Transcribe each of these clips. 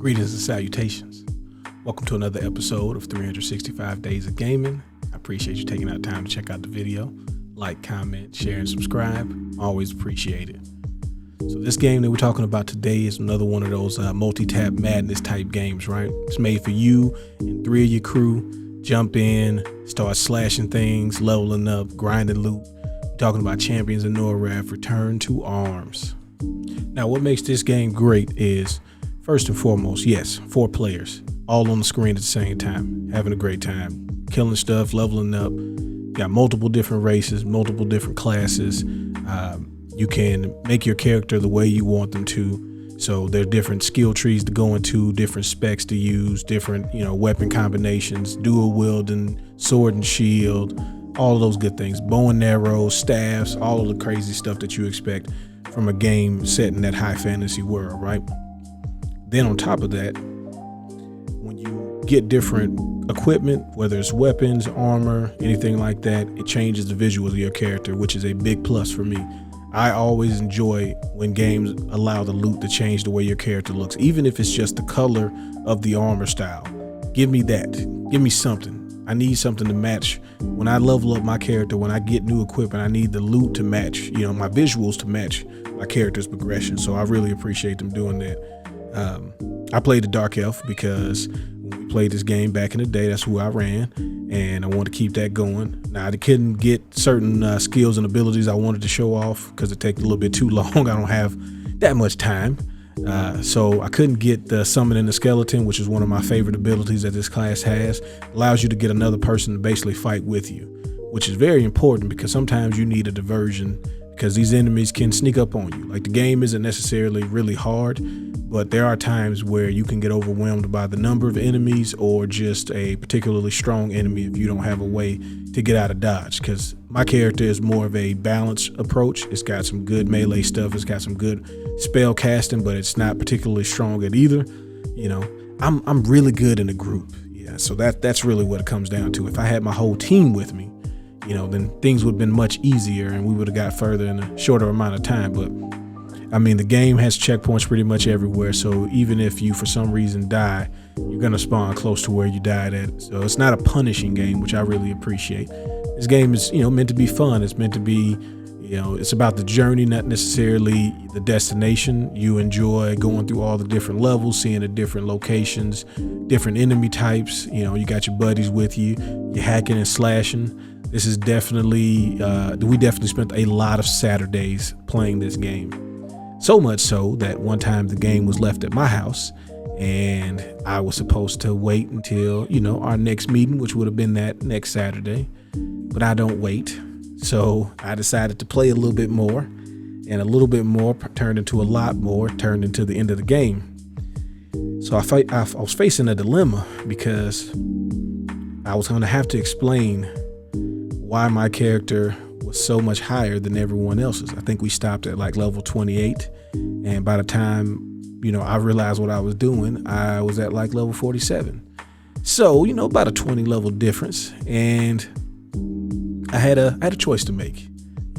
Greetings and salutations. Welcome to another episode of 365 Days of Gaming. I appreciate you taking out time to check out the video. Like, comment, share, and subscribe. Always appreciate it. So this game that we're talking about today is another one of those multi-tap madness type games, right? It's made for you and 3 of your crew. Jump in, start slashing things, leveling up, grinding loot. We're talking about Champions of Norrath, Return to Arms. Now, what makes this game great is, first and foremost, yes, 4 players, all on the screen at the same time, having a great time, killing stuff, leveling up. Got multiple different races, multiple different classes. You can make your character the way you want them to. So there's different skill trees to go into, different specs to use, different, weapon combinations, dual wielding, sword and shield, all of those good things, bow and arrow, staffs, all of the crazy stuff that you expect from a game set in that high fantasy world, right? Then on top of that, when you get different equipment, whether it's weapons, armor, anything like that, it changes the visuals of your character, which is a big plus for me. I always enjoy when games allow the loot to change the way your character looks, even if it's just the color of the armor style. Give me that. Give me something. I need something to match. When I level up my character, when I get new equipment, I need the loot to match, my visuals to match my character's progression. So I really appreciate them doing that. I played the Dark Elf because when we played this game back in the day, that's who I ran, and I wanted to keep that going. Now, I couldn't get certain skills and abilities I wanted to show off because it takes a little bit too long. I don't have that much time. So I couldn't get the Summoning the Skeleton, which is one of my favorite abilities that this class has. Allows you to get another person to basically fight with you, which is very important because sometimes you need a diversion because these enemies can sneak up on you. Like, the game isn't necessarily really hard, but there are times where you can get overwhelmed by the number of enemies or just a particularly strong enemy if you don't have a way to get out of dodge. Because my character is more of a balanced approach. It's got some good melee stuff. It's got some good spell casting, but it's not particularly strong at either. I'm really good in a group. Yeah, so that's really what it comes down to. If I had my whole team with me, then things would have been much easier and we would have got further in a shorter amount of time. But I mean, the game has checkpoints pretty much everywhere. So even if you, for some reason, die, you're going to spawn close to where you died at. So it's not a punishing game, which I really appreciate. This game is, meant to be fun. It's meant to be, it's about the journey, not necessarily the destination. You enjoy going through all the different levels, seeing the different locations, different enemy types. You got your buddies with you. You're hacking and slashing. This is definitely, we definitely spent a lot of Saturdays playing this game. So much so that one time the game was left at my house and I was supposed to wait until, our next meeting, which would have been that next Saturday, but I don't wait. So I decided to play a little bit more, and a little bit more turned into a lot more, turned into the end of the game. So I was facing a dilemma because I was going to have to explain why my character was so much higher than everyone else's. I think we stopped at like level 28. And by the time, I realized what I was doing, I was at like level 47. So, about a 20 level difference. And I had a choice to make.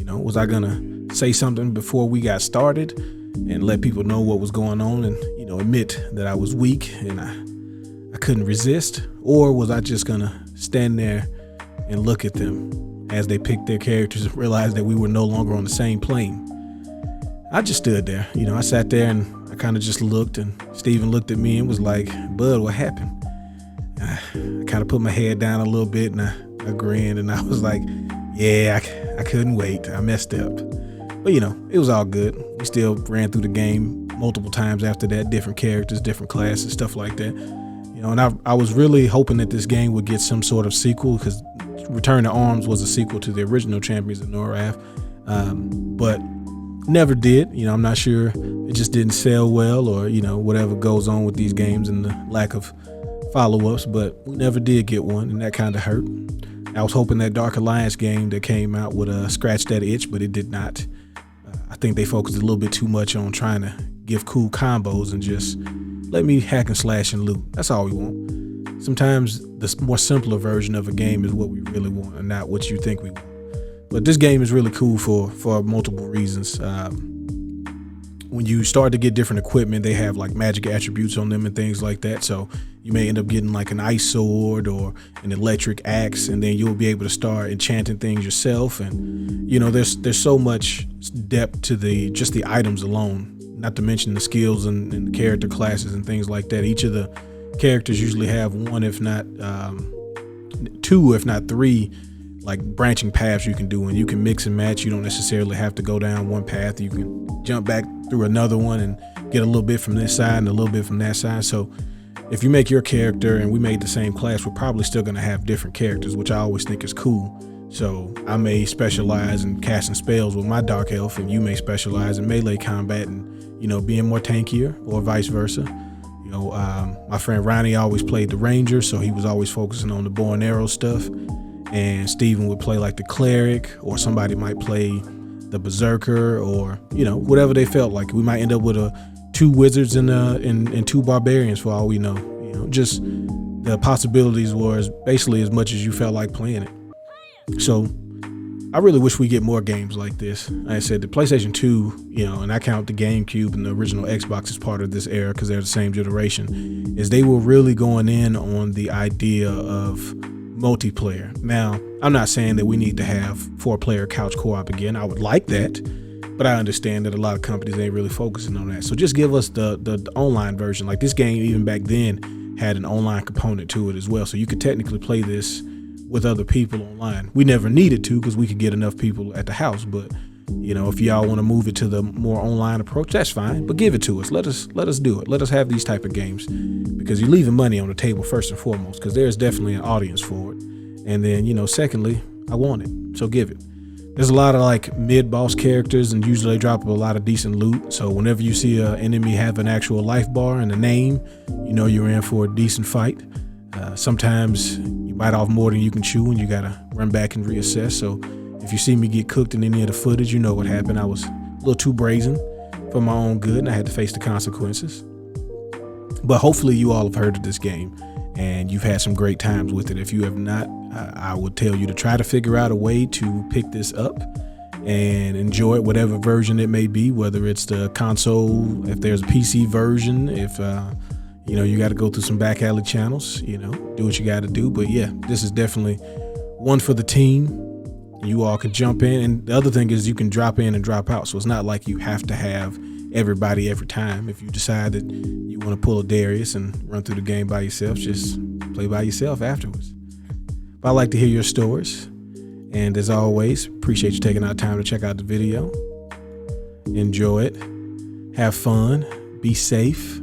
Was I going to say something before we got started and let people know what was going on and, admit that I was weak and I couldn't resist? Or was I just going to stand there and look at them as they picked their characters and realized that we were no longer on the same plane? I just stood there. I sat there and I kind of just looked, and Steven looked at me and was like, "Bud, what happened?" I kind of put my head down a little bit and I grinned and I was like, "Yeah, I couldn't wait. I messed up." But it was all good. We still ran through the game multiple times after that, different characters, different classes, stuff like that. And I was really hoping that this game would get some sort of sequel, because Return to Arms was a sequel to the original Champions of Norrath, but never did. I'm not sure, it just didn't sell well, or whatever goes on with these games and the lack of follow-ups, but we never did get one, and that kind of hurt. I was hoping that Dark Alliance game that came out would scratch that itch, but it did not. I think they focused a little bit too much on trying to give cool combos and just let me hack and slash and loot. That's all we want. Sometimes the more simpler version of a game is what we really want and not what you think we want. But this game is really cool for multiple reasons. when you start to get different equipment, they have like magic attributes on them and things like that. So you may end up getting like an ice sword or an electric axe, and then you'll be able to start enchanting things yourself. And you know, there's so much depth to just the items alone, not to mention the skills and the character classes and things like that. Each of the characters usually have one, if not two, if not three, like branching paths you can do, and you can mix and match. You don't necessarily have to go down one path. You can jump back through another one and get a little bit from this side and a little bit from that side. So if you make your character and we made the same class, we're probably still going to have different characters, which I always think is cool. So I may specialize in casting spells with my dark elf, and you may specialize in melee combat and, you know, being more tankier, or vice versa. You know, my friend Ronnie always played the ranger, so he was always focusing on the bow and arrow stuff. And Steven would play like the cleric, or somebody might play the berserker, or, you know, whatever they felt like. We might end up with two wizards and two barbarians for all we know. You know, just the possibilities were basically as much as you felt like playing it. So I really wish we get more games like this. Like I said, the PlayStation 2, you know, and I count the GameCube and the original Xbox as part of this era because they're the same generation, is they were really going in on the idea of multiplayer. Now, I'm not saying that we need to have 4-player couch co-op again. I would like that, but I understand that a lot of companies ain't really focusing on that. So just give us the online version. Like this game, even back then, had an online component to it as well. So you could technically play this with other people online. We never needed to because we could get enough people at the house. But you know, if y'all want to move it to the more online approach, that's fine. But give it to us. Let us do it. Let us have these type of games, because you're leaving money on the table first and foremost, because there's definitely an audience for it. And then, you know, secondly, I want it, so give it. There's a lot of like mid-boss characters, and usually they drop a lot of decent loot. So whenever you see an enemy have an actual life bar and a name, you know you're in for a decent fight. Sometimes you bite off more than you can chew, and you gotta run back and reassess. So if you see me get cooked in any of the footage, you know what happened. I was a little too brazen for my own good, and I had to face the consequences. But hopefully you all have heard of this game and you've had some great times with it. If you have not, I would tell you to try to figure out a way to pick this up and enjoy it, whatever version it may be, whether it's the console, if there's a PC version, if you know, you got to go through some back alley channels, you know, do what you got to do. But yeah, this is definitely one for the team. You all can jump in, and the other thing is you can drop in and drop out, so it's not like you have to have everybody every time. If you decide that you want to pull a Darius and run through the game by yourself, just play by yourself afterwards. But I like to hear your stories, and as always, appreciate you taking out time to check out the video. Enjoy it, have fun, be safe,